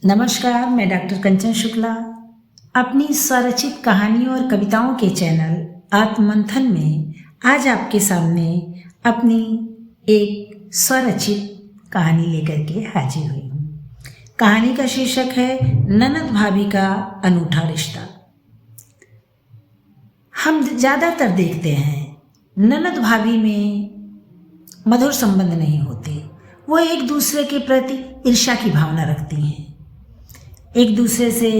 नमस्कार, मैं डॉक्टर कंचन शुक्ला अपनी स्वरचित कहानियों और कविताओं के चैनल आत्ममंथन में आज आपके सामने अपनी एक स्वरचित कहानी लेकर के हाजिर हुई हूँ। कहानी का शीर्षक है ननद भाभी का अनूठा रिश्ता। हम ज़्यादातर देखते हैं ननद भाभी में मधुर संबंध नहीं होते। वो एक दूसरे के प्रति ईर्ष्या की भावना रखती हैं, एक दूसरे से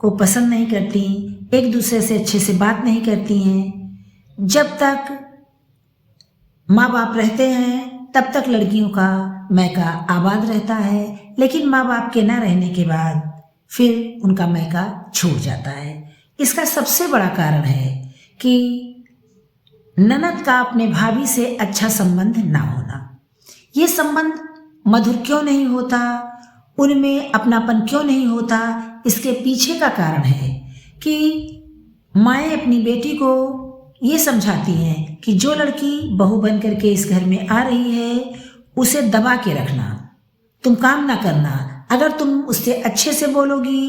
को पसंद नहीं करती, एक दूसरे से अच्छे से बात नहीं करती हैं। जब तक माँ बाप रहते हैं तब तक लड़कियों का मैका आबाद रहता है, लेकिन माँ बाप के ना रहने के बाद फिर उनका मैका छूट जाता है। इसका सबसे बड़ा कारण है कि ननद का अपने भाभी से अच्छा संबंध ना होना। ये संबंध मधुर क्यों नहीं होता, उनमें अपनापन क्यों नहीं होता, इसके पीछे का कारण है कि माएँ अपनी बेटी को ये समझाती हैं कि जो लड़की बहू बन करके इस घर में आ रही है उसे दबा के रखना, तुम काम ना करना। अगर तुम उससे अच्छे से बोलोगी,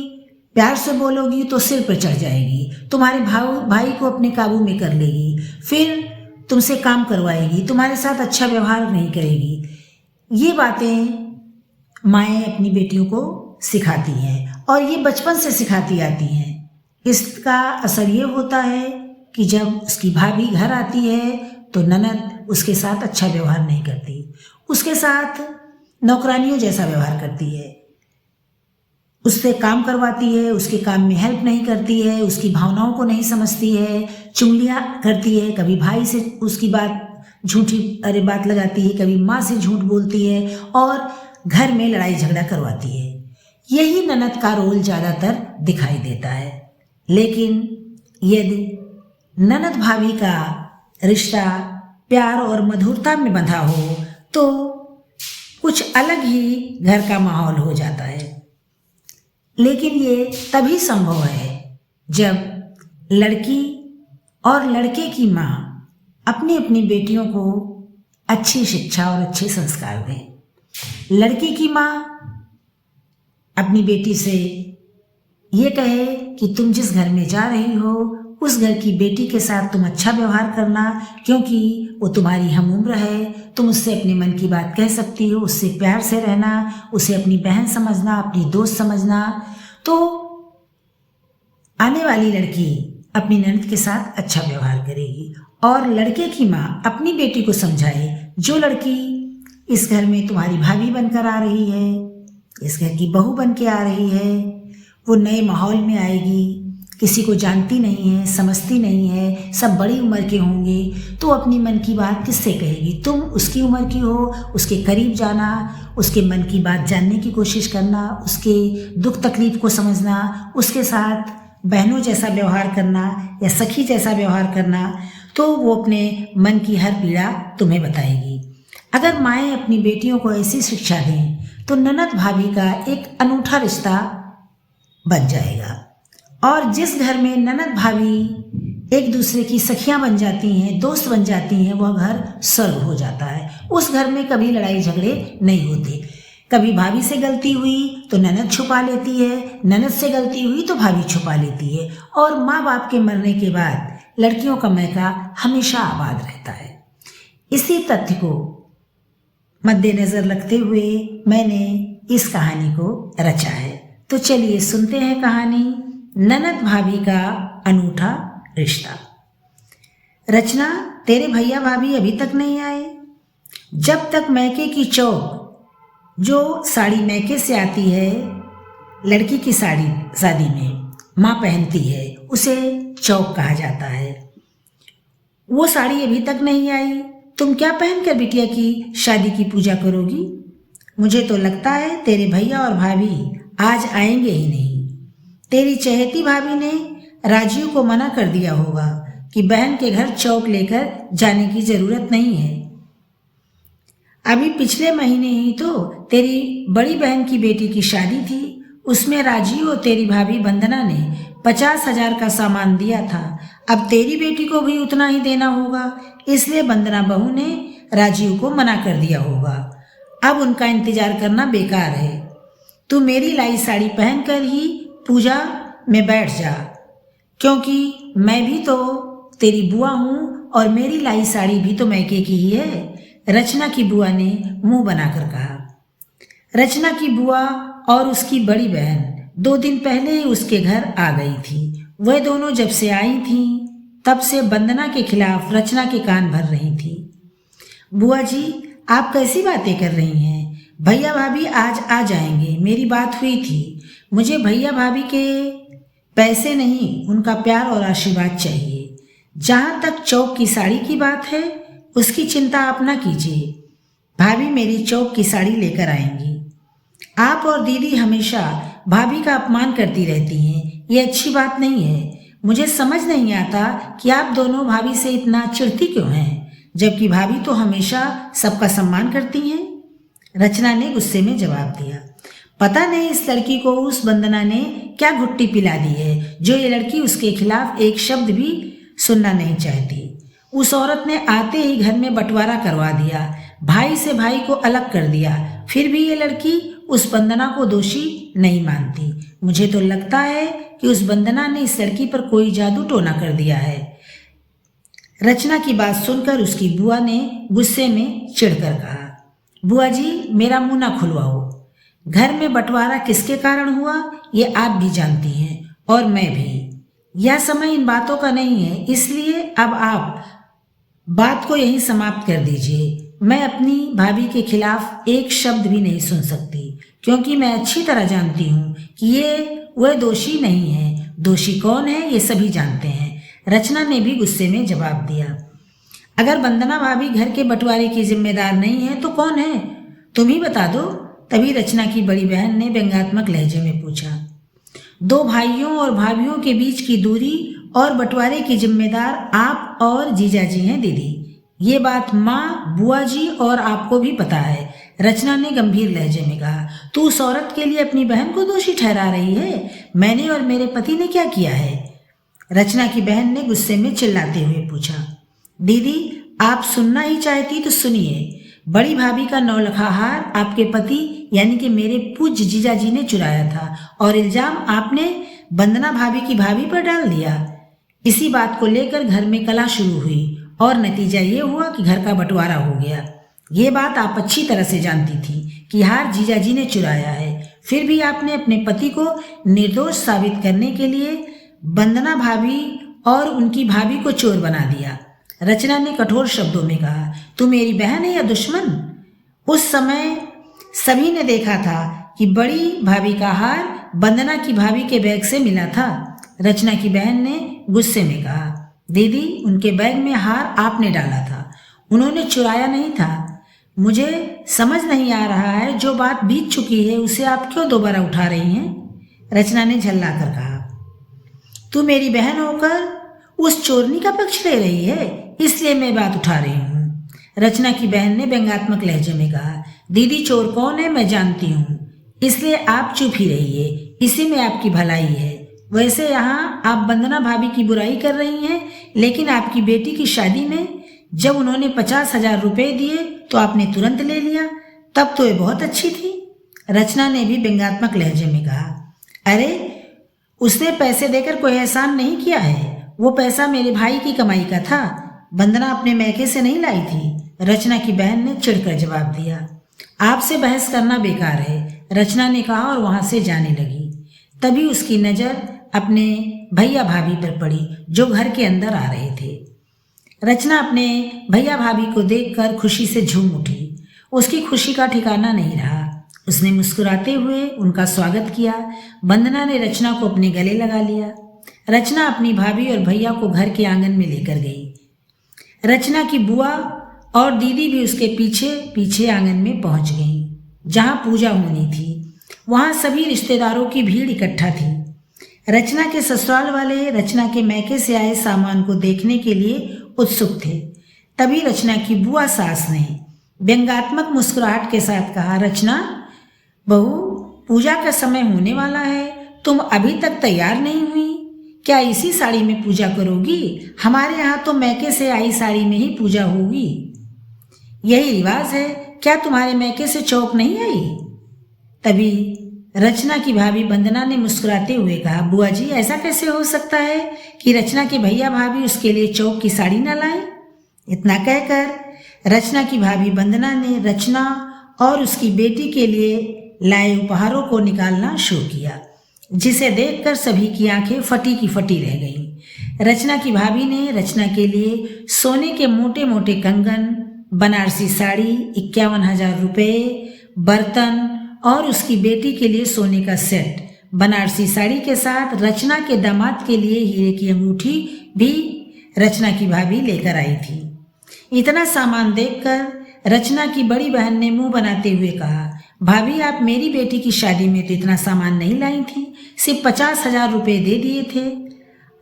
प्यार से बोलोगी तो सिर पर चढ़ जाएगी, तुम्हारे भाई को अपने काबू में कर लेगी, फिर तुमसे काम करवाएगी, तुम्हारे साथ अच्छा व्यवहार नहीं करेगी। ये बातें माएँ अपनी बेटियों को सिखाती हैं और ये बचपन से सिखाती आती हैं। इसका असर ये होता है कि जब उसकी भाभी घर आती है तो ननद उसके साथ अच्छा व्यवहार नहीं करती, उसके साथ नौकरानियों जैसा व्यवहार करती है, उससे काम करवाती है, उसके काम में हेल्प नहीं करती है, उसकी भावनाओं को नहीं समझती है, चुगलियाँ करती है, कभी भाई से उसकी झूठी बात लगाती है, कभी माँ से झूठ बोलती है और घर में लड़ाई झगड़ा करवाती है। यही ननद का रोल ज़्यादातर दिखाई देता है। लेकिन यदि ननद भाभी का रिश्ता प्यार और मधुरता में बंधा हो तो कुछ अलग ही घर का माहौल हो जाता है। लेकिन ये तभी संभव है जब लड़की और लड़के की माँ अपनी अपनी बेटियों को अच्छी शिक्षा और अच्छे संस्कार दें। लड़की की माँ अपनी बेटी से ये कहे कि तुम जिस घर में जा रही हो उस घर की बेटी के साथ तुम अच्छा व्यवहार करना, क्योंकि वो तुम्हारी हम उम्र है, तुम उससे अपने मन की बात कह सकती हो, उससे प्यार से रहना, उसे अपनी बहन समझना, अपनी दोस्त समझना। तो आने वाली लड़की अपनी ननद के साथ अच्छा व्यवहार करेगी। और लड़के की माँ अपनी बेटी को समझाए, जो लड़की इस घर में तुम्हारी भाभी बनकर आ रही है, इस घर की बहू बन के आ रही है, वो नए माहौल में आएगी, किसी को जानती नहीं है, समझती नहीं है, सब बड़ी उम्र के होंगे, तो अपनी मन की बात किससे कहेगी। तुम उसकी उम्र की हो, उसके करीब जाना, उसके मन की बात जानने की कोशिश करना, उसके दुख तकलीफ को समझना, उसके साथ बहनों जैसा व्यवहार करना या सखी जैसा व्यवहार करना, तो वो अपने मन की हर पीड़ा तुम्हें बताएगी। अगर माएँ अपनी बेटियों को ऐसी शिक्षा दें तो ननद भाभी का एक अनूठा रिश्ता बन जाएगा। और जिस घर में ननद भाभी एक दूसरे की सखियां बन जाती हैं, दोस्त बन जाती हैं, वह घर स्वर्ग हो जाता है। उस घर में कभी लड़ाई झगड़े नहीं होते। कभी भाभी से गलती हुई तो ननद छुपा लेती है, ननद से गलती हुई तो भाभी छुपा लेती है। और माँ बाप के मरने के बाद लड़कियों का मैका हमेशा आबाद रहता है। इसी तथ्य को मद्देनजर रखते हुए मैंने इस कहानी को रचा है। तो चलिए सुनते हैं कहानी ननद भाभी का अनूठा रिश्ता। रचना, तेरे भैया भाभी अभी तक नहीं आए। जब तक मैके की चौक, जो साड़ी मैके से आती है, लड़की की साड़ी शादी में माँ पहनती है, उसे चौक कहा जाता है, वो साड़ी अभी तक नहीं आई। तुम क्या पहनकर बिटिया की शादी की पूजा करोगी? मुझे तो लगता है तेरे भैया और भाभी आज आएंगे ही नहीं। तेरी चहेती भाभी ने राजीव को मना कर दिया होगा कि बहन के घर चौक लेकर जाने की जरूरत नहीं है। अभी पिछले महीने ही तो तेरी बड़ी बहन की बेटी की शादी थी, उसमें राजीव और तेरी भाभी वंदना ने 50,000 का सामान दिया था। अब तेरी बेटी को भी उतना ही देना होगा, इसलिए वंदना बहू ने राजीव को मना कर दिया होगा। अब उनका इंतजार करना बेकार है। तू मेरी लाई साड़ी पहनकर ही पूजा में बैठ जा, क्योंकि मैं भी तो तेरी बुआ हूँ और मेरी लाई साड़ी भी तो मैके की ही है। रचना की बुआ ने मुंह बनाकर कहा। रचना की बुआ और उसकी बड़ी बहन 2 दिन पहले ही उसके घर आ गई थी। वह दोनों जब से आई थीं तब से वंदना के खिलाफ रचना के कान भर रही थी। बुआ जी, आप कैसी बातें कर रही हैं? भैया भाभी आज आ जाएंगे, मेरी बात हुई थी। मुझे भैया भाभी के पैसे नहीं, उनका प्यार और आशीर्वाद चाहिए। जहाँ तक चौक की साड़ी की बात है, उसकी चिंता आप ना कीजिए। भाभी मेरी चौक की साड़ी लेकर आएंगी। आप और दीदी हमेशा भाभी का अपमान करती रहती हैं, ये अच्छी बात नहीं है। मुझे समझ नहीं आता कि आप दोनों भाभी से इतना चिढ़ती क्यों हैं, जबकि भाभी तो हमेशा सबका सम्मान करती हैं। रचना ने गुस्से में जवाब दिया। पता नहीं इस लड़की को उस वंदना ने क्या घुट्टी पिला दी है, जो ये लड़की उसके खिलाफ एक शब्द भी सुनना नहीं चाहती। उस औरत ने आते ही घर में बंटवारा करवा दिया, भाई से भाई को अलग कर दिया, फिर भी ये लड़की उस वंदना को दोषी नहीं मानती। मुझे तो लगता है कि उस वंदना ने इस लड़की पर कोई जादू टोना कर दिया है। रचना की बात सुनकर उसकी बुआ ने गुस्से में चिढ़कर कहा, बुआ जी, मेरा मुंह ना खुलवाओ। घर में बंटवारा किसके कारण हुआ ये आप भी जानती हैं और मैं भी। यह समय इन बातों का नहीं है, इसलिए अब आप बात को यहीं समाप्त कर दीजिए। मैं अपनी भाभी के खिलाफ एक शब्द भी नहीं सुन सकती, क्योंकि मैं अच्छी तरह जानती हूँ कि ये वह दोषी नहीं है। दोषी कौन है ये सभी जानते हैं। रचना ने भी गुस्से में जवाब दिया। अगर वंदना भाभी घर के बंटवारे की जिम्मेदार नहीं है तो कौन है? तुम ही बता दो। तभी रचना की बड़ी बहन ने व्यंग्यात्मक लहजे में पूछा। 2 भाइयों और भाभियों के बीच की दूरी और बंटवारे की जिम्मेदार आप और जीजा जी हैं दीदी। ये बात माँ, बुआ जी और आपको भी पता है। रचना ने गंभीर लहजे में कहा। तू उस औरत के लिए अपनी बहन को दोषी ठहरा रही है? मैंने और मेरे पति ने क्या किया है? रचना की बहन ने गुस्से में चिल्लाते हुए पूछा। दीदी, आप सुनना ही चाहती तो सुनिए। बड़ी भाभी का 9 लखा हार आपके पति यानी कि मेरे पूज्य जीजा जी ने चुराया था और इल्जाम आपने वंदना भाभी की भाभी पर डाल दिया। इसी बात को लेकर घर में कलह शुरू हुई और नतीजा ये हुआ कि घर का बंटवारा हो गया। ये बात आप अच्छी तरह से जानती थी कि हार जीजा जी ने चुराया है, फिर भी आपने अपने पति को निर्दोष साबित करने के लिए वंदना भाभी और उनकी भाभी को चोर बना दिया। रचना ने कठोर शब्दों में कहा। तू मेरी बहन है या दुश्मन? उस समय सभी ने देखा था कि बड़ी भाभी का हार वंदना की भाभी के बैग से मिला था। रचना की बहन ने गुस्से में कहा। दीदी, उनके बैग में हार आपने डाला था, उन्होंने चुराया नहीं था। मुझे समझ नहीं आ रहा है, जो बात बीत चुकी है उसे आप क्यों दोबारा उठा रही हैं? रचना ने झल्ला कर कहा। तू मेरी बहन होकर उस चोरनी का पक्ष ले रही है, इसलिए मैं बात उठा रही हूँ। रचना की बहन ने व्यंग्यात्मक लहजे में कहा। दीदी, चोर कौन है मैं जानती हूँ, इसलिए आप चुप ही रहिए, इसी में आपकी भलाई है। वैसे यहाँ आप वंदना भाभी की बुराई कर रही हैं, लेकिन आपकी बेटी की शादी में जब उन्होंने 50,000 रुपये दिए तो आपने तुरंत ले लिया, तब तो ये बहुत अच्छी थी। रचना ने भी व्यंग्यात्मक लहजे में कहा। अरे, उसने पैसे देकर कोई एहसान नहीं किया है, वो पैसा मेरे भाई की कमाई का था, वंदना अपने मैके से नहीं लाई थी। रचना की बहन ने चिढ़कर जवाब दिया। आपसे बहस करना बेकार है, रचना ने कहा और वहां से जाने लगी। तभी उसकी नज़र अपने भैया भाभी पर पड़ी जो घर के अंदर आ रहे थे। रचना अपने भैया भाभी को देखकर खुशी से झूम उठी। उसकी खुशी का ठिकाना नहीं रहा। उसने मुस्कुराते हुए उनका स्वागत किया। वंदना ने रचना को अपने गले लगा लिया। रचना अपनी भाभी और भैया को घर के आंगन में लेकर गई। रचना की बुआ और दीदी भी उसके पीछे पीछे आंगन में पहुंच गईं, जहां पूजा होनी थी। वहां सभी रिश्तेदारों की भीड़ इकट्ठा थी। रचना के ससुराल वाले रचना के मैके से आए सामान को देखने के लिए उत्सुक थे। तभी रचना की बुआ सास ने व्यंग्यात्मक मुस्कुराहट के साथ कहा। रचना बहू, पूजा का समय होने वाला है, तुम अभी तक तैयार नहीं हुई? क्या इसी साड़ी में पूजा करोगी? हमारे यहाँ तो मैके से आई साड़ी में ही पूजा होगी, यही रिवाज है। क्या तुम्हारे मैके से चौक नहीं आई? तभी रचना की भाभी वंदना ने मुस्कुराते हुए कहा, बुआ जी ऐसा कैसे हो सकता है कि रचना के भैया भाभी उसके लिए चौक की साड़ी न लाएं? इतना कहकर रचना की भाभी वंदना ने रचना और उसकी बेटी के लिए लाए उपहारों को निकालना शुरू किया, जिसे देखकर सभी की आंखें फटी की फटी रह गईं। रचना की भाभी ने रचना के लिए सोने के मोटे मोटे कंगन, बनारसी साड़ी, 51,000 रुपये, बर्तन और उसकी बेटी के लिए सोने का सेट, बनारसी साड़ी के साथ रचना के दामाद के लिए हीरे की अंगूठी भी रचना की भाभी लेकर आई थी। इतना सामान देखकर रचना की बड़ी बहन ने मुंह बनाते हुए कहा, भाभी आप मेरी बेटी की शादी में तो इतना सामान नहीं लाई थी, सिर्फ 50,000 रुपये दे दिए थे।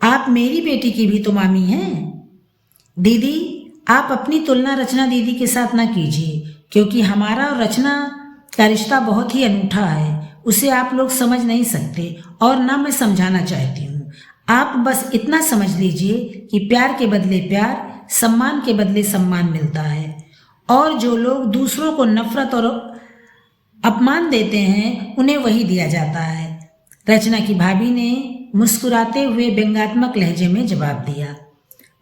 आप मेरी बेटी की भी तो मामी हैं। दीदी आप अपनी तुलना रचना दीदी के साथ ना कीजिए, क्योंकि हमारा और रचना का रिश्ता बहुत ही अनूठा है। उसे आप लोग समझ नहीं सकते और ना मैं समझाना चाहती हूँ। आप बस इतना समझ लीजिए कि प्यार के बदले प्यार, सम्मान के बदले सम्मान मिलता है, और जो लोग दूसरों को नफरत और अपमान देते हैं उन्हें वही दिया जाता है। रचना की भाभी ने मुस्कुराते हुए व्यंग्यात्मक लहजे में जवाब दिया,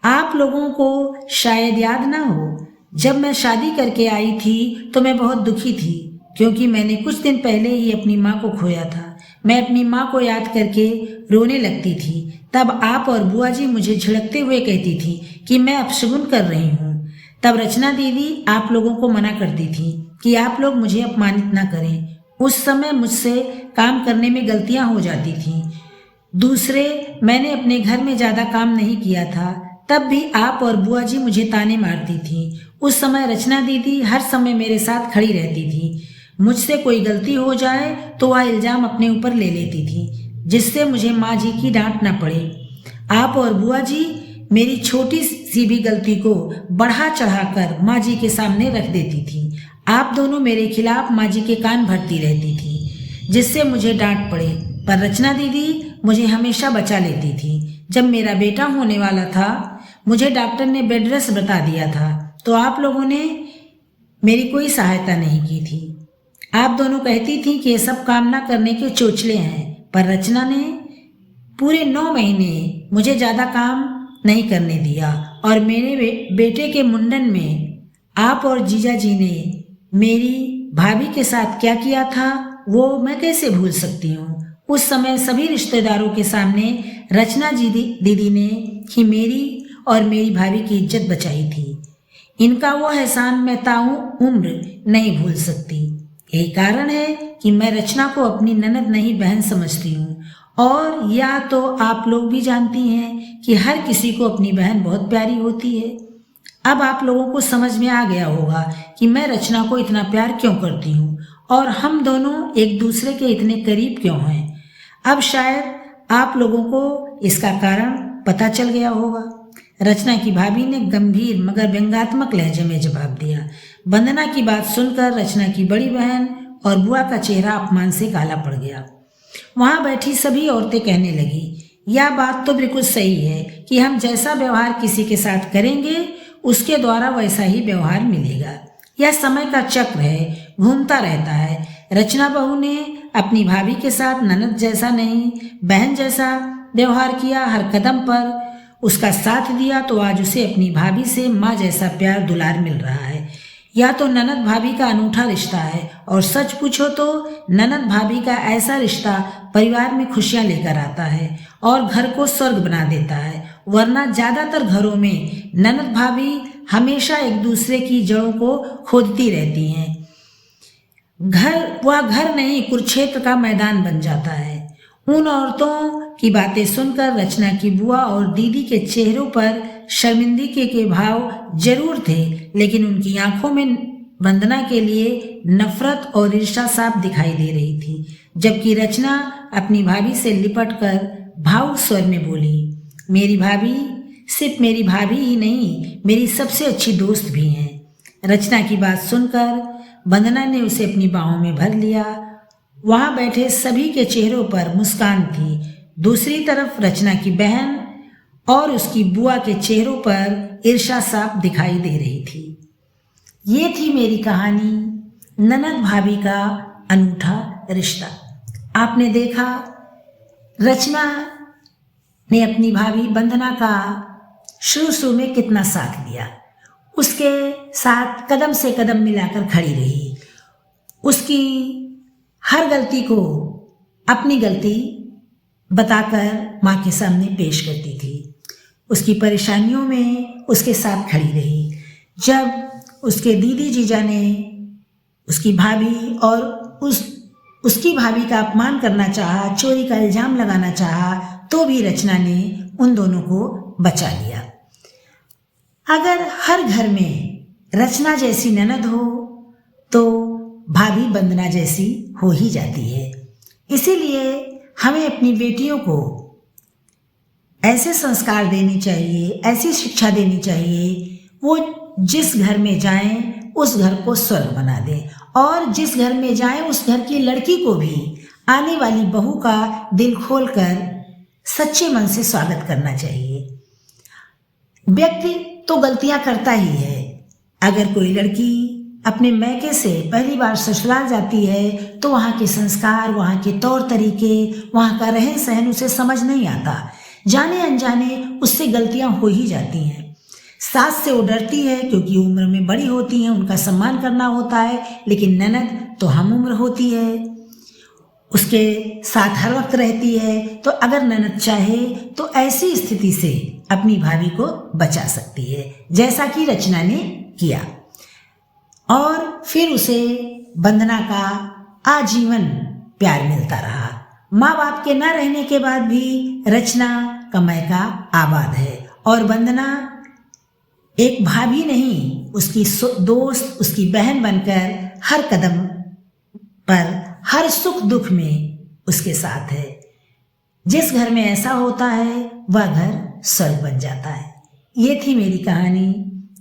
आप लोगों को शायद याद ना हो, जब मैं शादी करके आई थी तो मैं बहुत दुखी थी, क्योंकि मैंने कुछ दिन पहले ही अपनी माँ को खोया था। मैं अपनी माँ को याद करके रोने लगती थी। तब आप और बुआ जी मुझे झिड़कते हुए कहती थी कि मैं अपशगुन कर रही हूँ। तब रचना दीदी आप लोगों को मना करती थी कि आप लोग मुझे अपमानित ना करें। उस समय मुझसे काम करने में गलतियाँ हो जाती थीं। दूसरे, मैंने अपने घर में ज़्यादा काम नहीं किया था, तब भी आप और बुआ जी मुझे ताने मारती थी। उस समय रचना दीदी हर समय मेरे साथ खड़ी रहती थी। मुझसे कोई गलती हो जाए तो वह इल्ज़ाम अपने ऊपर ले लेती थी, जिससे मुझे माँ जी की डांट ना पड़े। आप और बुआ जी मेरी छोटी सी भी गलती को बढ़ा चढ़ाकर माँ जी के सामने रख देती थी। आप दोनों मेरे खिलाफ माँ जी के कान भरती रहती थी, जिससे मुझे डांट पड़े, पर रचना दीदी मुझे हमेशा बचा लेती थी। जब मेरा बेटा होने वाला था, मुझे डॉक्टर ने बेड रेस्ट बता दिया था, तो आप लोगों ने मेरी कोई सहायता नहीं की थी। आप दोनों कहती थी कि ये सब काम ना करने के चोचले हैं, पर रचना ने पूरे 9 महीने मुझे ज़्यादा काम नहीं करने दिया, और मेरे बेटे के मुंडन में आप और जीजा जी ने मेरी भाभी के साथ क्या किया था वो मैं कैसे भूल सकती हूँ। उस समय सभी रिश्तेदारों के सामने रचना दीदी ने ही मेरी और मेरी भाभी की इज्जत बचाई थी। इनका वो एहसान मैं ताऊ उम्र नहीं भूल सकती। यही कारण है कि मैं रचना को अपनी ननद नहीं बहन समझती हूँ। और या तो आप लोग भी जानती हैं कि हर किसी को अपनी बहन बहुत प्यारी होती है। अब आप लोगों को समझ में आ गया होगा कि मैं रचना को इतना प्यार क्यों करती हूँ और हम दोनों एक दूसरे के इतने करीब क्यों हैं। अब शायद आप लोगों को इसका कारण पता चल गया होगा। रचना की भाभी ने गंभीर मगर व्यंग्यात्मक लहजे में जवाब दिया। वंदना की बात सुनकर रचना की बड़ी बहन और बुआ का चेहरा अपमान से काला पड़ गया। वहां बैठी सभी औरतें कहने लगी, यह बात तो बिल्कुल सही है कि हम जैसा व्यवहार किसी के साथ करेंगे उसके द्वारा वैसा ही व्यवहार मिलेगा। यह समय का चक्र है, घूमता रहता है। रचना बहू ने अपनी भाभी के साथ ननद जैसा नहीं बहन जैसा व्यवहार किया, हर कदम पर उसका साथ दिया, तो आज उसे अपनी भाभी से माँ जैसा प्यार दुलार मिल रहा है। या तो ननद भाभी का अनूठा रिश्ता है, और सच पूछो तो ननद भाभी का ऐसा रिश्ता परिवार में खुशियां लेकर आता है और घर को स्वर्ग बना देता है। वरना ज्यादातर घरों में ननद भाभी हमेशा एक दूसरे की जड़ों को खोदती रहती हैं। घर नहीं कुरुक्षेत्र का मैदान बन जाता है। उन औरतों की बातें सुनकर रचना की बुआ और दीदी के चेहरों पर शर्मिंदगी के भाव जरूर थे, लेकिन उनकी आंखों में वंदना के लिए नफरत और ईर्ष्या साफ दिखाई दे रही थी। जबकि रचना अपनी भाभी से लिपटकर भावुक स्वर में बोली, मेरी भाभी सिर्फ मेरी भाभी ही नहीं, मेरी सबसे अच्छी दोस्त भी हैं। रचना की बात सुनकर वंदना ने उसे अपनी बाहों में भर लिया। वहां बैठे सभी के चेहरों पर मुस्कान थी। दूसरी तरफ रचना की बहन और उसकी बुआ के चेहरों पर ईर्ष्या साफ दिखाई दे रही थी। ये थी मेरी कहानी, ननद भाभी का अनूठा रिश्ता। आपने देखा रचना ने अपनी भाभी वंदना का शुरू में कितना साथ दिया, उसके साथ कदम से कदम मिलाकर खड़ी रही, उसकी हर गलती को अपनी गलती बताकर माँ के सामने पेश करती थी, उसकी परेशानियों में उसके साथ खड़ी रही। जब उसके दीदी जीजा ने उसकी भाभी और उसकी भाभी का अपमान करना चाहा, चोरी का इल्ज़ाम लगाना चाहा, तो भी रचना ने उन दोनों को बचा लिया। अगर हर घर में रचना जैसी ननद हो तो भाभी वंदना जैसी हो ही जाती है। इसीलिए हमें अपनी बेटियों को ऐसे संस्कार देने चाहिए, ऐसी शिक्षा देनी चाहिए, वो जिस घर में जाएं उस घर को स्वर्ग बना दें, और जिस घर में जाएं उस घर की लड़की को भी आने वाली बहू का दिल खोलकर सच्चे मन से स्वागत करना चाहिए। व्यक्ति तो गलतियां करता ही है। अगर कोई लड़की अपने मैके से पहली बार ससुराल जाती है तो वहाँ के संस्कार, वहाँ के तौर तरीके, वहाँ का रहन सहन उसे समझ नहीं आता। जाने अनजाने उससे गलतियां हो ही जाती हैं। सास से वो डरती है क्योंकि उम्र में बड़ी होती हैं, उनका सम्मान करना होता है, लेकिन ननद तो हम उम्र होती है, उसके साथ हर वक्त रहती है। तो अगर ननद चाहे तो ऐसी स्थिति से अपनी भाभी को बचा सकती है, जैसा कि रचना ने किया, और फिर उसे वंदना का आजीवन प्यार मिलता रहा। माँ बाप के न रहने के बाद भी रचना का मायका आबाद है, और वंदना एक भाभी नहीं, उसकी दोस्त, उसकी बहन बनकर हर कदम पर, हर सुख दुख में उसके साथ है। जिस घर में ऐसा होता है वह घर स्वर्ग बन जाता है। ये थी मेरी कहानी,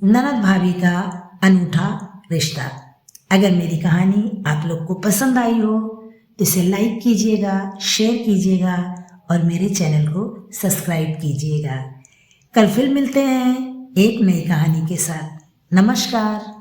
ननद भाभी का अनूठा रिश्ता। अगर मेरी कहानी आप लोग को पसंद आई हो तो इसे लाइक कीजिएगा, शेयर कीजिएगा और मेरे चैनल को सब्सक्राइब कीजिएगा। कल फिर मिलते हैं एक नई कहानी के साथ। नमस्कार।